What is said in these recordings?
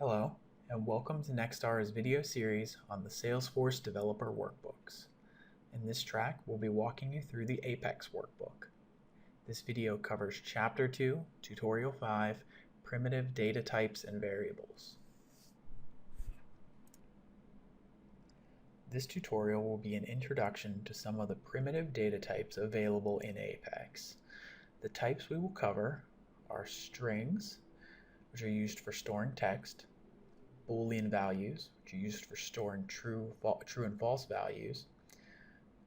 Hello, and welcome to Nexstara's video series on the Salesforce Developer Workbooks. In this track, we'll be walking you through the Apex Workbook. This video covers Chapter 2, Tutorial 5, Primitive Data Types and Variables. This tutorial will be an introduction to some of the primitive data types available in Apex. The types we will cover are strings, which are used for storing text, Boolean values, which are used for storing true and false values,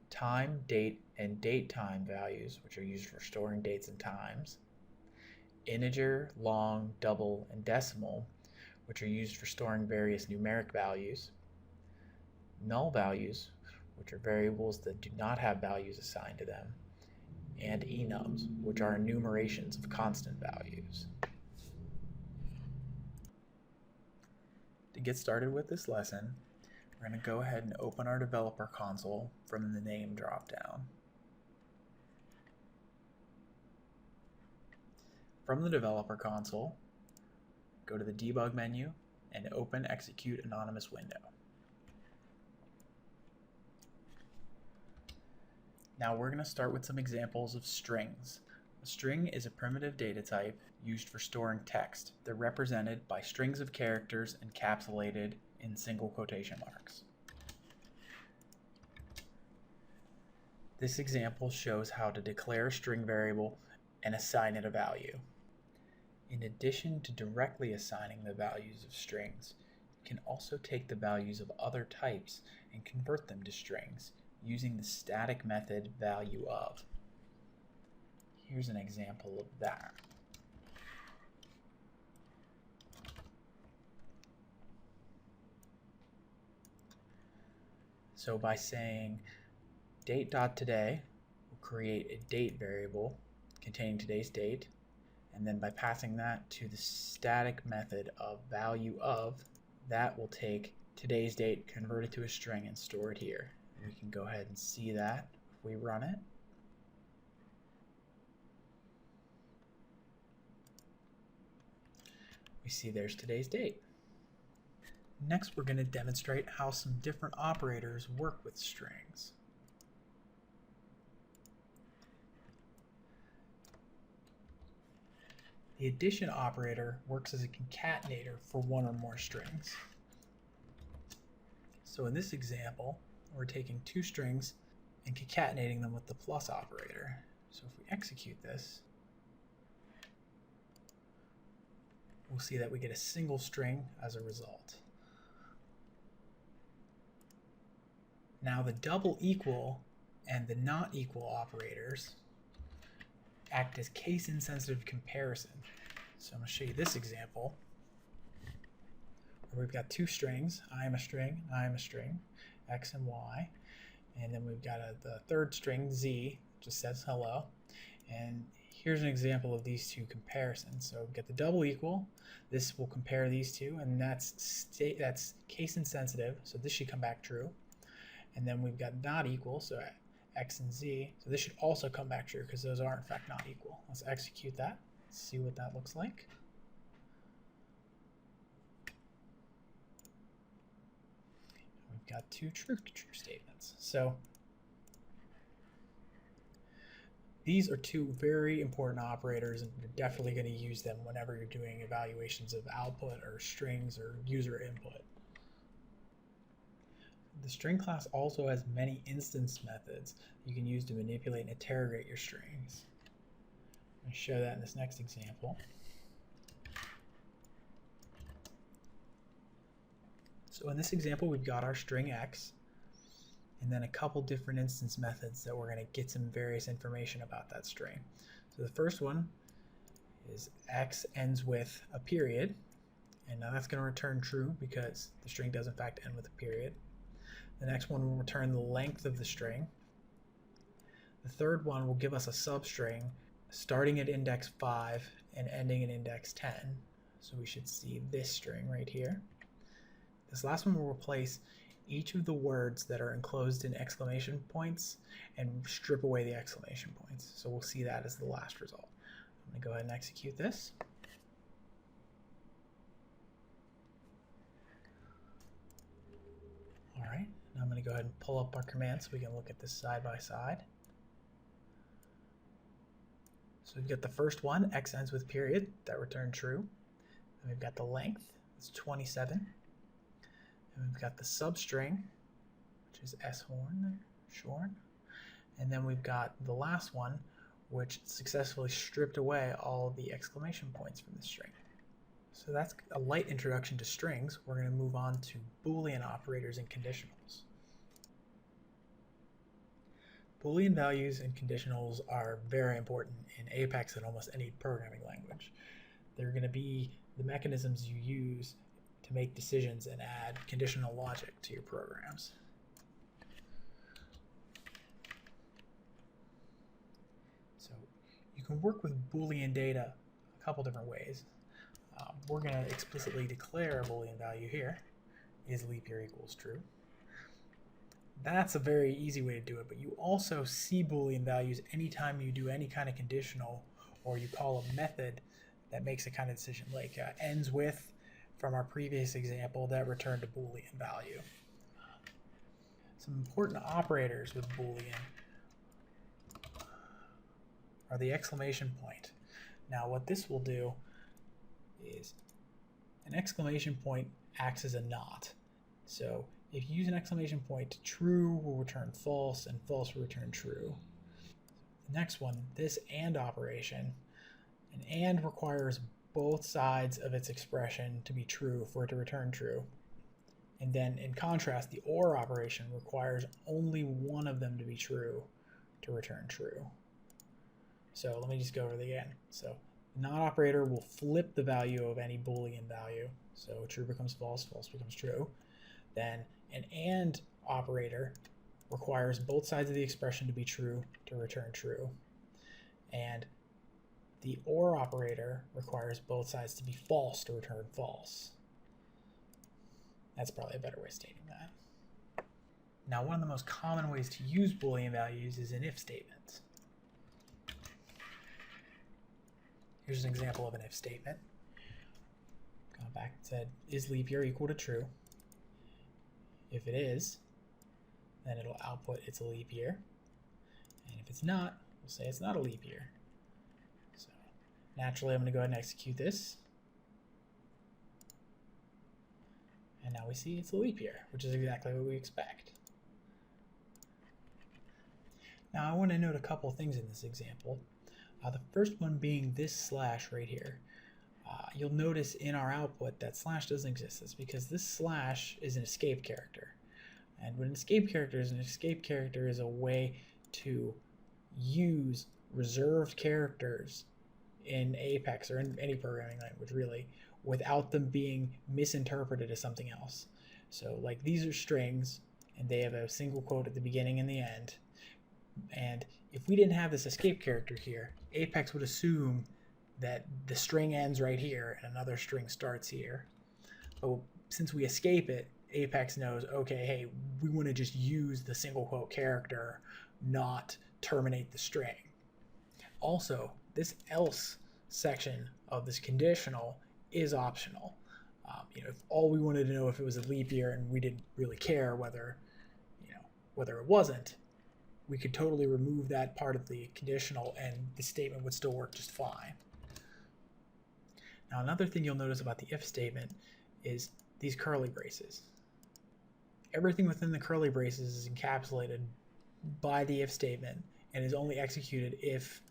time, date, and date time values, which are used for storing dates and times, integer, long, double, and decimal, which are used for storing various numeric values, null values, which are variables that do not have values assigned to them, and enums, which are enumerations of constant values. To get started with this lesson, we're going to go ahead and open our developer console from the name dropdown. From the developer console, go to the debug menu and open Execute Anonymous window. Now we're going to start with some examples of strings. A string is a primitive data type used for storing text. They're represented by strings of characters encapsulated in single quotation marks. This example shows how to declare a string variable and assign it a value. In addition to directly assigning the values of strings, you can also take the values of other types and convert them to strings using the static method valueOf. Here's an example of that. So by saying date.today, we'll create a date variable containing today's date, and then by passing that to the static method of valueOf, that will take today's date, convert it to a string, and store it here. And we can go ahead and see that if we run it. We see there's today's date. Next, we're going to demonstrate how some different operators work with strings. The addition operator works as a concatenator for one or more strings. So in this example, we're taking two strings and concatenating them with the plus operator. So if we execute this, we'll see that we get a single string as a result. Now the double equal and the not equal operators act as case-insensitive comparison. So I'm going to show you this example where we've got two strings, I am a string, x and y, and then we've got the third string, z, just says hello. And here's an example of these two comparisons. So we've got the double equal. This will compare these two, and that's case insensitive, so this should come back true. And then we've got not equal, so x and z. So this should also come back true because those are in fact not equal. Let's execute that. See what that looks like. We've got two true statements. So these are two very important operators, and you're definitely going to use them whenever you're doing evaluations of output or strings or user input. The string class also has many instance methods you can use to manipulate and interrogate your strings. I'm going to show that in this next example. So in this example, we've got our string x, and then a couple different instance methods that we're going to get some various information about that string. So the first one is x ends with a period, and now that's going to return true because the string does in fact end with a period. The next one will return the length of the string. The third one will give us a substring starting at index 5 and ending at index 10. So we should see this string right here. This last one will replace each of the words that are enclosed in exclamation points and strip away the exclamation points. So we'll see that as the last result. I'm going to go ahead and execute this. go ahead and pull up our command so we can look at this side by side. So we've got the first one, x ends with period, that returned true. And we've got the length, it's 27. And we've got the substring, which is shorn. And then we've got the last one, which successfully stripped away all the exclamation points from the string. So that's a light introduction to strings. We're going to move on to Boolean operators and conditionals. Boolean values and conditionals are very important in Apex and almost any programming language. They're going to be the mechanisms you use to make decisions and add conditional logic to your programs. So you can work with Boolean data a couple different ways. We're going to explicitly declare a Boolean value here, is leap year equals true. That's a very easy way to do it, but you also see Boolean values anytime you do any kind of conditional or you call a method that makes a kind of decision, like ends with, from our previous example, that returned a Boolean value. Some important operators with Boolean are the exclamation point. Now what this will do is an exclamation point acts as a not. So if you use an exclamation point, true will return false and false will return true. The next one, this AND operation, an AND requires both sides of its expression to be true for it to return true. And then in contrast, the OR operation requires only one of them to be true to return true. So let me just go over it again. So the not operator will flip the value of any Boolean value. So true becomes false, false becomes true. Then an AND operator requires both sides of the expression to be true to return true. And the OR operator requires both sides to be false to return false. That's probably a better way of stating that. Now, one of the most common ways to use Boolean values is in if statements. Here's an example of an if statement. Gone back and said, is leap year equal to true? If it is, then it'll output it's a leap year. And if it's not, we'll say it's not a leap year. So naturally, I'm going to go ahead and execute this. And now we see it's a leap year, which is exactly what we expect. Now I want to note a couple things in this example. The first one being this slash right here. You'll notice in our output that slash doesn't exist. That's because this slash is an escape character. And what an escape character is a way to use reserved characters in Apex or in any programming language really without them being misinterpreted as something else. So like these are strings and they have a single quote at the beginning and the end. And if we didn't have this escape character here, Apex would assume that the string ends right here and another string starts here. But since we escape it, Apex knows, okay, hey, we want to just use the single quote character, not terminate the string. Also, this else section of this conditional is optional. If all we wanted to know if it was a leap year and we didn't really care whether it wasn't, we could totally remove that part of the conditional and the statement would still work just fine. Now, another thing you'll notice about the if statement is these curly braces. Everything within the curly braces is encapsulated by the if statement and is only executed if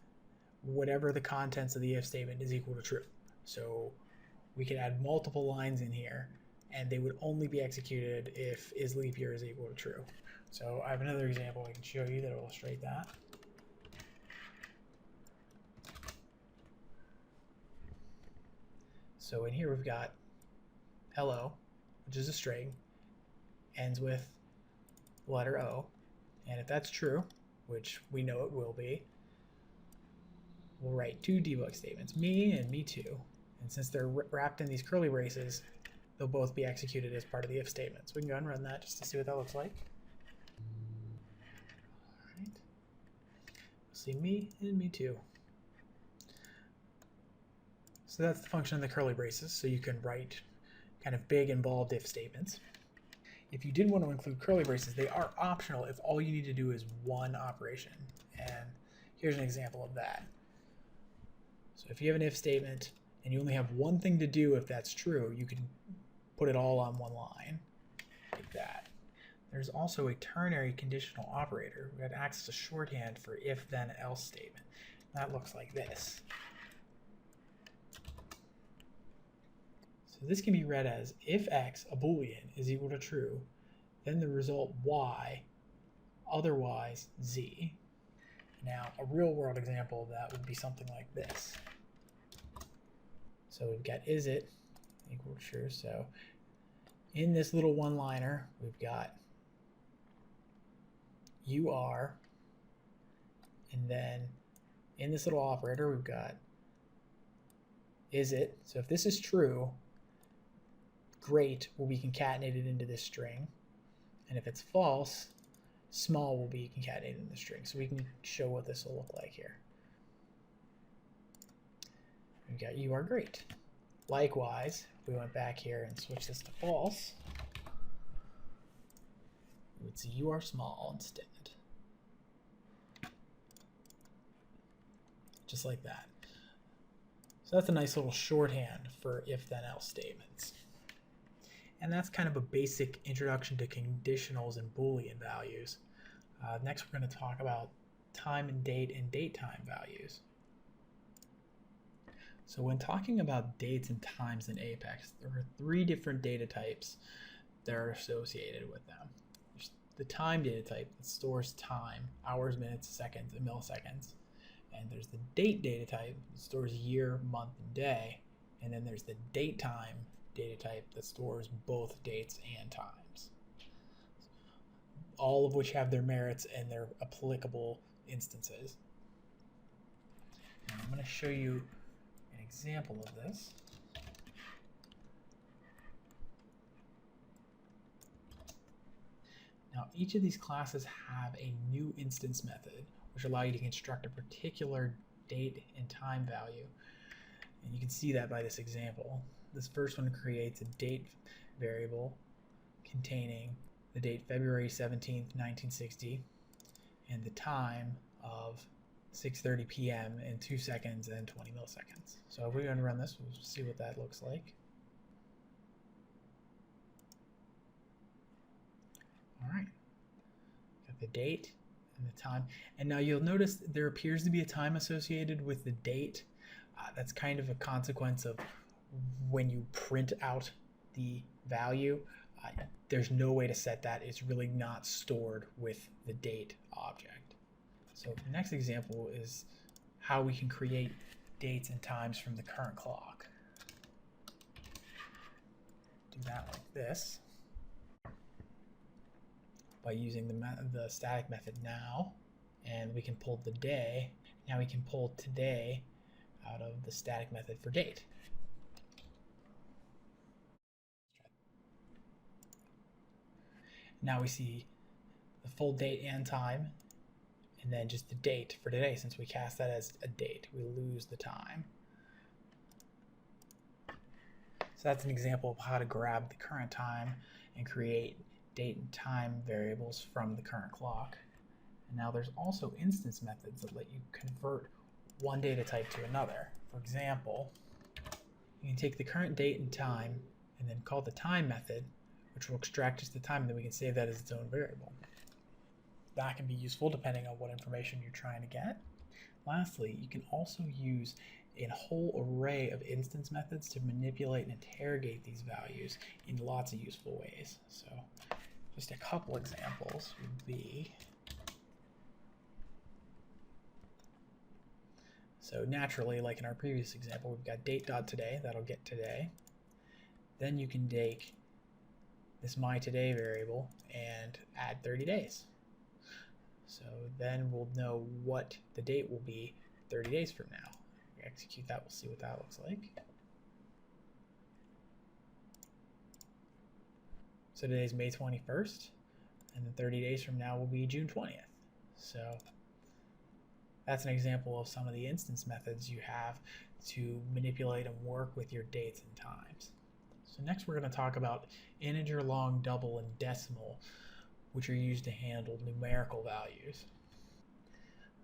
whatever the contents of the if statement is equal to true. So we can add multiple lines in here and they would only be executed if is leap year is equal to true. So I have another example I can show you that will illustrate that. So in here we've got hello, which is a string, ends with the letter O. And if that's true, which we know it will be, we'll write two debug statements, me and me too. And since they're wrapped in these curly braces, they'll both be executed as part of the if statement. So we can go ahead and run that just to see what that looks like. All right. See me and me too. So that's the function of the curly braces. So you can write kind of big involved if statements. if you didn't want to include curly braces, they are optional if all you need to do is one operation. And here's an example of that. So if you have an if statement and you only have one thing to do if that's true, you can put it all on one line, like that. There's also a ternary conditional operator that acts as a shorthand for if then else statement. That looks like this. So this can be read as if x, a boolean, is equal to true, then the result y, otherwise z. Now a real world example of that would be something like this. So we've got is it equal to true. So in this little one-liner, we've got you are, and then in this little operator, we've got is it. So if this is true, great will be concatenated into this string. And if it's false, small will be concatenated in the string. So we can show what this will look like here. We've got you are great. Likewise, if we went back here and switch this to false, we would see you are small instead. Just like that. So that's a nice little shorthand for if then else statements. And that's kind of a basic introduction to conditionals and Boolean values. Next, we're going to talk about time and date time values. So when talking about dates and times in Apex, there are 3 different data types that are associated with them. There's the time data type that stores time, hours, minutes, seconds, and milliseconds. And there's the date data type that stores year, month, and day. And then there's the date time data type that stores both dates and times, all of which have their merits and their applicable instances. Now I'm going to show you an example of this. Now each of these classes have a new instance method which allow you to construct a particular date and time value. And you can see that by this example. This first one creates a date variable containing the date February 17th, 1960, and the time of 6:30 p.m. in 2 seconds and 20 milliseconds. So if we're going to run this, we'll see what that looks like. All right, got the date and the time. And now you'll notice there appears to be a time associated with the date. That's kind of a consequence of when you print out the value. There's no way to set that. It's really not stored with the date object. So the next example is how we can create dates and times from the current clock. Do that like this by using the static method now, and we can pull the day. Now we can pull today out of the static method for date. Now we see the full date and time, and then just the date for today. Since we cast that as a date, we lose the time. So that's an example of how to grab the current time and create date and time variables from the current clock. And now there's also instance methods that let you convert one data type to another. For example, you can take the current date and time and then call the time method, which will extract just the time, and then we can save that as its own variable. That can be useful depending on what information you're trying to get. Lastly, you can also use a whole array of instance methods to manipulate and interrogate these values in lots of useful ways. So just a couple examples would be, so naturally, like in our previous example, we've got date.today, that'll get today. Then you can take this myToday variable and add 30 days. So then we'll know what the date will be 30 days from now. We execute that, we'll see what that looks like. So today's May 21st, and then 30 days from now will be June 20th. So that's an example of some of the instance methods you have to manipulate and work with your dates and times. So next we're going to talk about integer, long, double, and decimal, which are used to handle numerical values.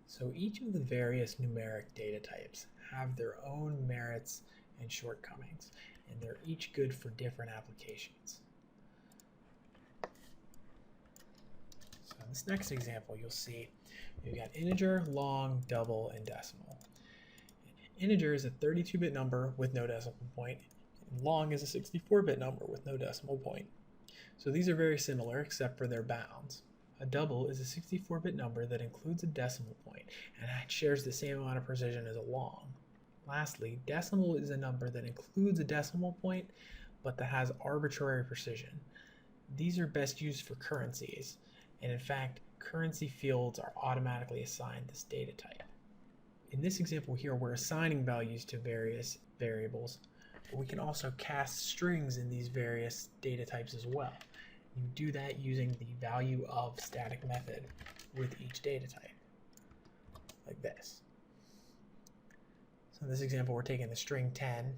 So each of the various numeric data types have their own merits and shortcomings, and they're each good for different applications. So in this next example, you'll see we've got integer, long, double, and decimal. Integer is a 32-bit number with no decimal point, and long is a 64-bit number with no decimal point. So these are very similar except for their bounds. A double is a 64-bit number that includes a decimal point and shares the same amount of precision as a long. Lastly, decimal is a number that includes a decimal point but that has arbitrary precision. These are best used for currencies, and in fact, currency fields are automatically assigned this data type. In this example here, we're assigning values to various variables, but we can also cast strings in these various data types as well. You do that using the value of static method with each data type, like this. So in this example, we're taking the string 10, and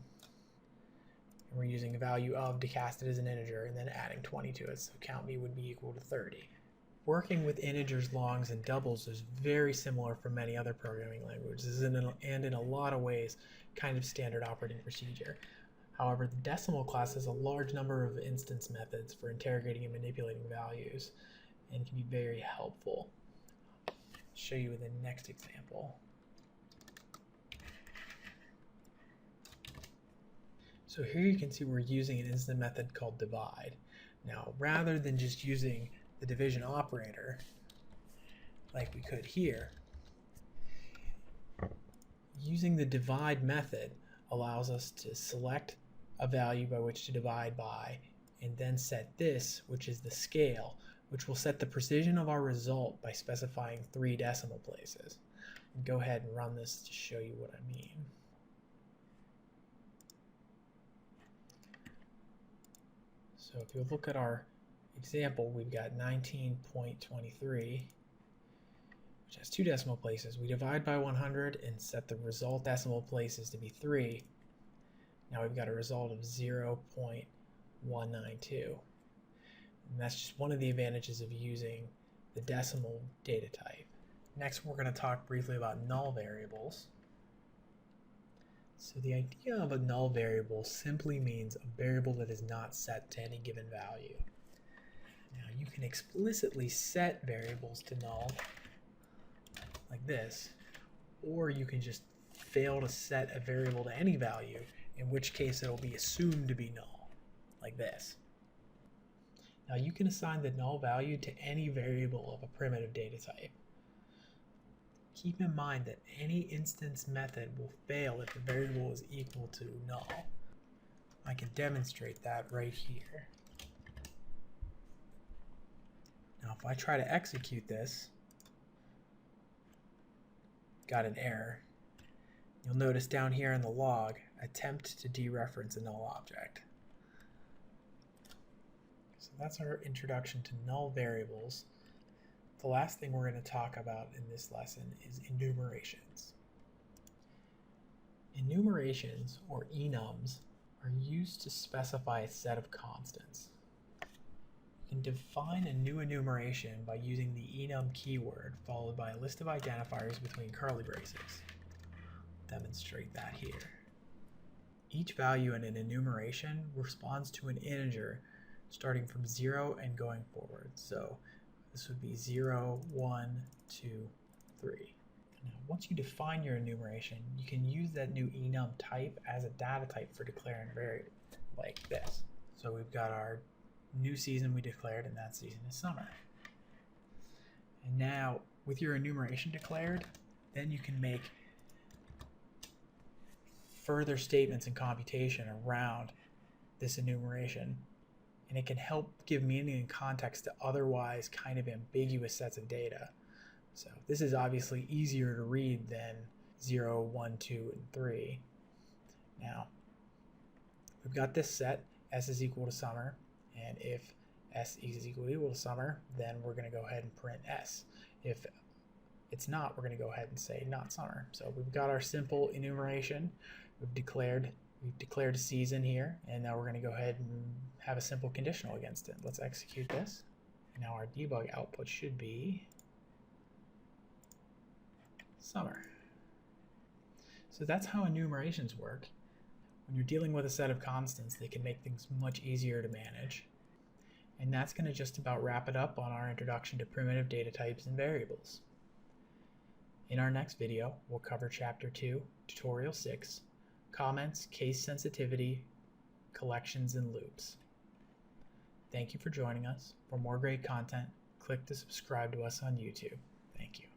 we're using a value of to cast it as an integer, and then adding 20 to it, so count me would be equal to 30. Working with integers, longs, and doubles is very similar from many other programming languages, and in a lot of ways, kind of standard operating procedure. However, the decimal class has a large number of instance methods for interrogating and manipulating values and can be very helpful. I'll show you in the next example. So here you can see we're using an instant method called divide. Now, rather than just using the division operator like we could here, using the divide method allows us to select a value by which to divide by, and then set this, which is the scale, which will set the precision of our result by specifying 3 decimal places. And go ahead and run this to show you what I mean. So if you look at our example, we've got 19.23, which has 2 decimal places. We divide by 100 and set the result decimal places to be 3. Now we've got a result of 0.192. And that's just one of the advantages of using the decimal data type. Next, we're going to talk briefly about null variables. So the idea of a null variable simply means a variable that is not set to any given value. Now you can explicitly set variables to null like this, or you can just fail to set a variable to any value, in which case it will be assumed to be null, like this. Now you can assign the null value to any variable of a primitive data type. Keep in mind that any instance method will fail if the variable is equal to null. I can demonstrate that right here. Now if I try to execute this, got an error. You'll notice down here in the log, attempt to dereference a null object. So that's our introduction to null variables. The last thing we're going to talk about in this lesson is enumerations. Enumerations, or enums, are used to specify a set of constants. You can define a new enumeration by using the enum keyword followed by a list of identifiers between curly braces. Demonstrate that here. Each value in an enumeration responds to an integer starting from 0 and going forward. So this would be 0, 1, 2, 3. Now, once you define your enumeration, you can use that new enum type as a data type for declaring a variable, like this. So we've got our new season we declared, and that season is summer. And now, with your enumeration declared, then you can make further statements and computation around this enumeration, and it can help give meaning and context to otherwise kind of ambiguous sets of data. So this is obviously easier to read than 0, 1, 2, and 3. Now, we've got this set, s is equal to summer, and if s is equal to summer, then we're going to go ahead and print s. If it's not, we're going to go ahead and say not summer. So we've got our simple enumeration. We've declared We've declared a season here, and now we're going to go ahead and have a simple conditional against it. Let's execute this. And now our debug output should be summer. So that's how enumerations work. When you're dealing with a set of constants, they can make things much easier to manage. And that's going to just about wrap it up on our introduction to primitive data types and variables. In our next video, we'll cover Chapter 2, Tutorial 6, Comments, Case Sensitivity, Collections, and Loops. Thank you for joining us. For more great content, click to subscribe to us on YouTube. Thank you.